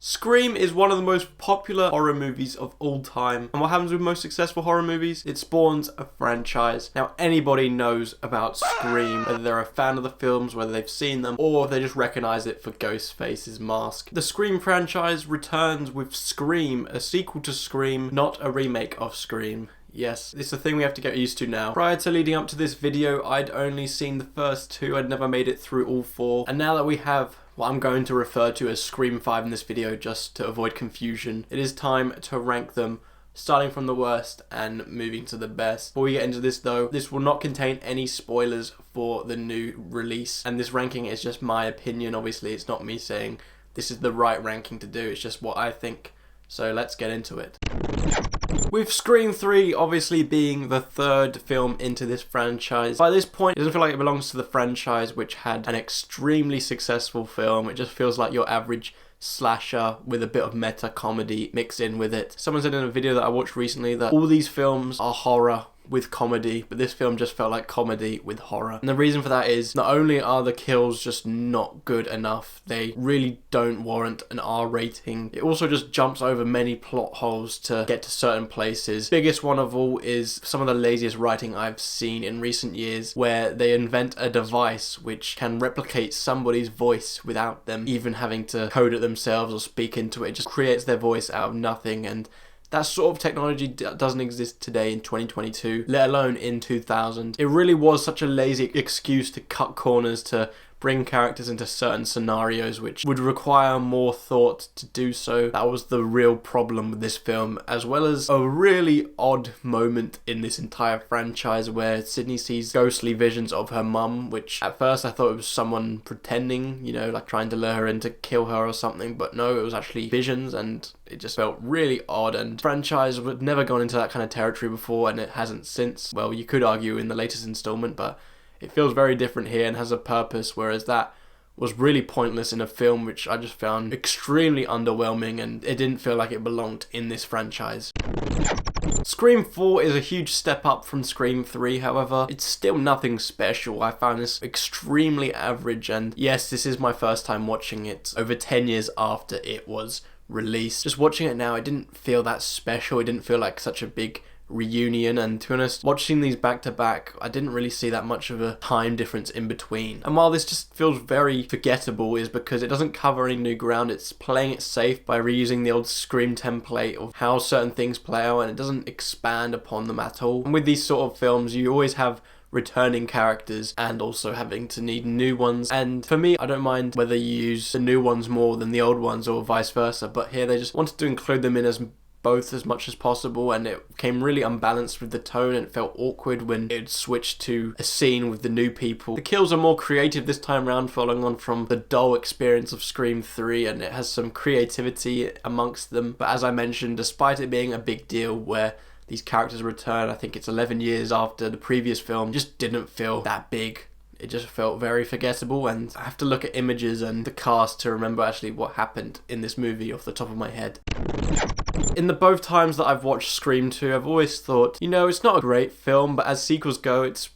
Scream is one of the most popular horror movies of all time. And what happens with most successful horror movies? It spawns a franchise. Now, anybody knows about Scream, whether they're a fan of the films, whether they've seen them, or they just recognize it for Ghostface's mask. The Scream franchise returns with Scream, a sequel to Scream, not a remake of Scream. Yes, it's a thing we have to get used to now. Prior to leading up to this video, I'd only seen the first two. I'd never made it through all four. And now that we have what I'm going to refer to as Scream 5 in this video, just to avoid confusion, it is time to rank them, starting from the worst and moving to the best. Before we get into this though, this will not contain any spoilers for the new release. And this ranking is just my opinion. Obviously, it's not me saying this is the right ranking to do. It's just what I think. So let's get into it. With Scream 3 obviously being the third film into this franchise, by this point it doesn't feel like it belongs to the franchise, which had an extremely successful film. It just feels like your average slasher with a bit of meta comedy mixed in with it. Someone said in a video that I watched recently that all these films are horror with comedy, but this film just felt like comedy with horror. And the reason for that is not only are the kills just not good enough, they really don't warrant an R rating. It also just jumps over many plot holes to get to certain places. Biggest one of all is some of the laziest writing I've seen in recent years, where they invent a device which can replicate somebody's voice without them even having to code it themselves or speak into it. It just creates their voice out of nothing, and that sort of technology doesn't exist today in 2022, let alone in 2000. It really was such a lazy excuse to cut corners, to bring characters into certain scenarios which would require more thought to do so. That was the real problem with this film, as well as a really odd moment in this entire franchise where Sydney sees ghostly visions of her mum, which at first I thought it was someone pretending, you know, like trying to lure her in to kill her or something, but no, it was actually visions, and it just felt really odd. And the franchise had never gone into that kind of territory before, and it hasn't since. Well, you could argue in the latest installment, but it feels very different here and has a purpose, whereas that was really pointless in a film which I just found extremely underwhelming, and it didn't feel like it belonged in this franchise. Scream 4 is a huge step up from Scream 3, however, it's still nothing special. I found this extremely average, and yes, this is my first time watching it over 10 years after it was released. Just watching it now, it didn't feel that special. It didn't feel like such a big reunion, and to be honest, watching these back to back, I didn't really see that much of a time difference in between. And while this just feels very forgettable, is because it doesn't cover any new ground. It's playing it safe by reusing the old Scream template of how certain things play out, and it doesn't expand upon them at all. And with these sort of films, you always have returning characters and also having to need new ones, and for me, I don't mind whether you use the new ones more than the old ones or vice versa, but here they just wanted to include them in as both as much as possible, and it became really unbalanced with the tone, and it felt awkward when it switched to a scene with the new people. The kills are more creative this time around, following on from the dull experience of Scream 3, and it has some creativity amongst them, but as I mentioned, despite it being a big deal where these characters return, I think it's 11 years after the previous film, just didn't feel that big. It just felt very forgettable, and I have to look at images and the cast to remember actually what happened in this movie off the top of my head. In the both times that I've watched Scream 2, I've always thought, you know, it's not a great film, but as sequels go, it's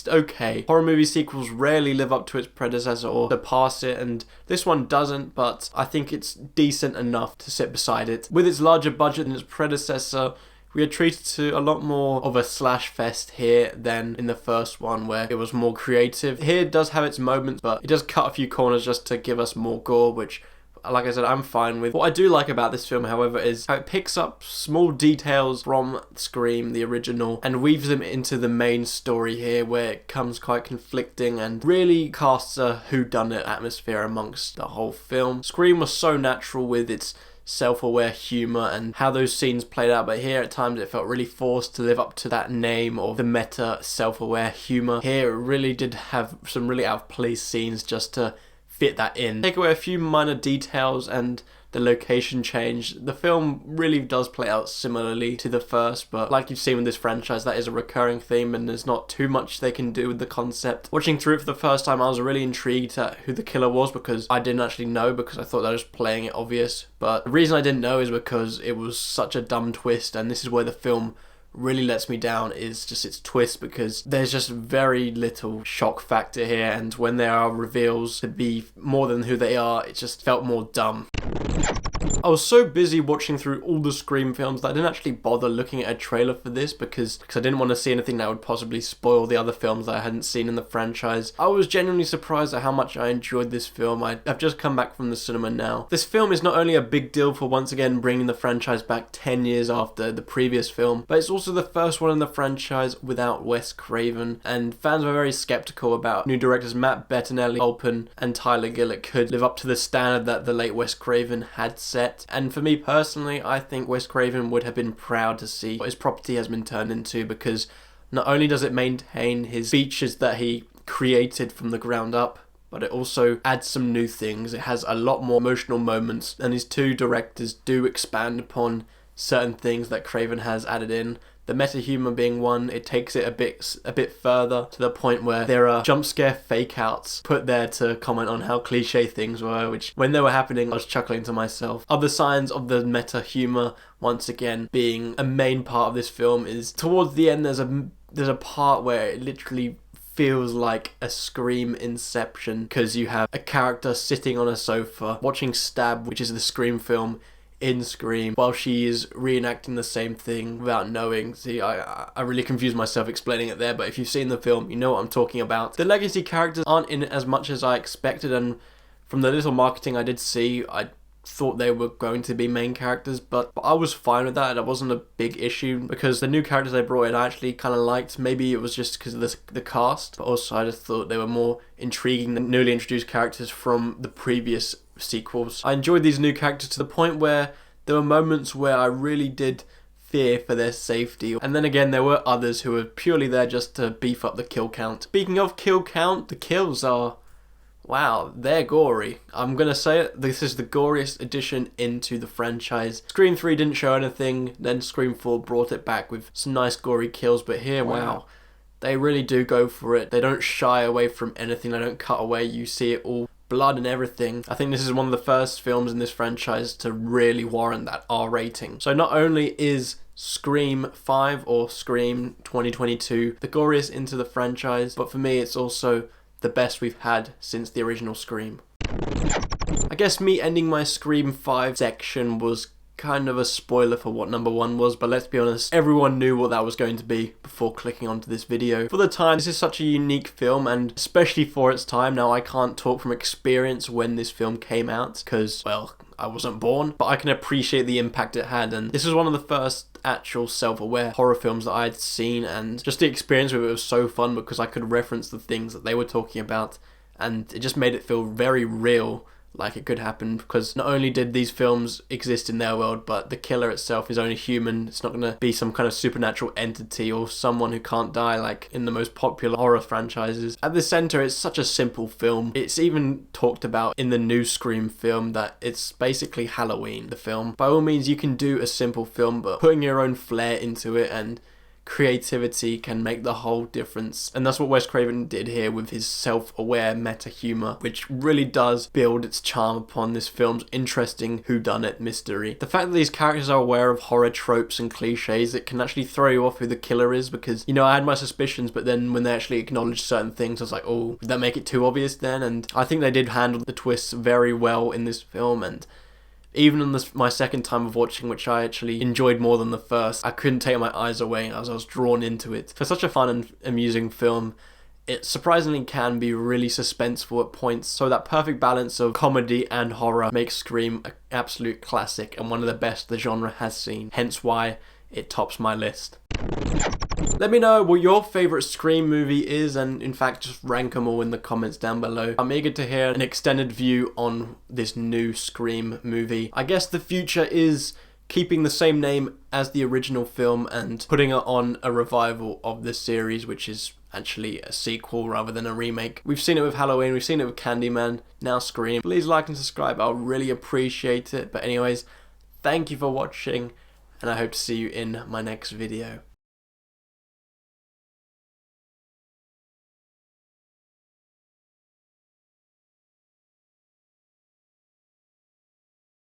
okay. Horror movie sequels rarely live up to its predecessor or surpass it, and this one doesn't, but I think it's decent enough to sit beside it. With its larger budget than its predecessor, we are treated to a lot more of a slash fest here than in the first one, where it was more creative. Here it does have its moments, but it does cut a few corners just to give us more gore, which, like I said, I'm fine with. What I do like about this film, however, is how it picks up small details from Scream, the original, and weaves them into the main story here, where it comes quite conflicting and really casts a whodunit atmosphere amongst the whole film. Scream was so natural with its self-aware humour and how those scenes played out, but here at times it felt really forced to live up to that name of the meta self-aware humour. Here it really did have some really out of place scenes just to fit that in. Take away a few minor details and the location change, the film really does play out similarly to the first, but like you've seen with this franchise, that is a recurring theme and there's not too much they can do with the concept. Watching through it for the first time, I was really intrigued at who the killer was, because I didn't actually know, because I thought they were just playing it obvious, but the reason I didn't know is because it was such a dumb twist, and this is where the film really lets me down, is just its twist, because there's just very little shock factor here, and when there are reveals to be more than who they are, it just felt more dumb. I was so busy watching through all the Scream films that I didn't actually bother looking at a trailer for this because I didn't want to see anything that would possibly spoil the other films that I hadn't seen in the franchise. I was genuinely surprised at how much I enjoyed this film. I've just come back from the cinema now. This film is not only a big deal for once again bringing the franchise back 10 years after the previous film, but it's also the first one in the franchise without Wes Craven, and fans were very skeptical about new directors Matt Bettinelli, Olpen, and Tyler Gillett could live up to the standard that the late Wes Craven had set. And for me personally, I think Wes Craven would have been proud to see what his property has been turned into, because not only does it maintain his features that he created from the ground up, but it also adds some new things. It has a lot more emotional moments, and these two directors do expand upon certain things that Craven has added in. The meta humor being one, it takes it a bit further to the point where there are jump scare fake outs put there to comment on how cliche things were, which when they were happening I was chuckling to myself. Other signs of the meta humor once again being a main part of this film is towards the end there's a part where it literally feels like a Scream Inception, because you have a character sitting on a sofa watching Stab, which is the Scream film, in Scream, while she is reenacting the same thing without knowing. See, I really confused myself explaining it there, but if you've seen the film, you know what I'm talking about. The legacy characters aren't in it as much as I expected, and from the little marketing I did see, I thought they were going to be main characters, but I was fine with that. It wasn't a big issue because the new characters they brought in I actually kind of liked. Maybe it was just because of the cast, but also I just thought they were more intriguing than newly introduced characters from the previous sequels. I enjoyed these new characters to the point where there were moments where I really did fear for their safety, and then again there were others who were purely there just to beef up the kill count. Speaking of kill count, the kills are, wow, they're gory. I'm gonna say it, this is the goriest addition into the franchise. Scream 3 didn't show anything, then Scream 4 brought it back with some nice gory kills, but here, wow, they really do go for it. They don't shy away from anything, they don't cut away, you see it all, blood and everything. I think this is one of the first films in this franchise to really warrant that R rating. So not only is Scream 5 or Scream 2022 the goriest into the franchise, but for me it's also the best we've had since the original Scream. I guess me ending my Scream 5 section was kind of a spoiler for what number 1 was, but let's be honest, everyone knew what that was going to be before clicking onto this video. For the time, this is such a unique film, and especially for its time. Now I can't talk from experience when this film came out because, well, I wasn't born, but I can appreciate the impact it had, and this was one of the first actual self-aware horror films that I had seen, and just the experience with it was so fun because I could reference the things that they were talking about, and it just made it feel very real, like it could happen, because not only did these films exist in their world, but the killer itself is only human. It's not going to be some kind of supernatural entity or someone who can't die like in the most popular horror franchises. At the center, it's such a simple film. It's even talked about in the new Scream film that it's basically Halloween, the film. By all means, you can do a simple film, but putting your own flair into it and creativity can make the whole difference, and that's what Wes Craven did here with his self-aware meta humor, which really does build its charm upon this film's interesting whodunit mystery. The fact that these characters are aware of horror tropes and cliches, it can actually throw you off who the killer is, because, you know, I had my suspicions, but then when they actually acknowledged certain things I was like, oh, did that make it too obvious then? And I think they did handle the twists very well in this film, and even on my second time of watching, which I actually enjoyed more than the first, I couldn't take my eyes away as I was drawn into it. For such a fun and amusing film, it surprisingly can be really suspenseful at points, so that perfect balance of comedy and horror makes Scream an absolute classic and one of the best the genre has seen, hence why it tops my list. Let me know what your favourite Scream movie is, and in fact just rank them all in the comments down below. I'm eager to hear an extended view on this new Scream movie. I guess the future is keeping the same name as the original film and putting it on a revival of the series, which is actually a sequel rather than a remake. We've seen it with Halloween, we've seen it with Candyman, now Scream. Please like and subscribe, I'll really appreciate it. But anyways, thank you for watching, and I hope to see you in my next video.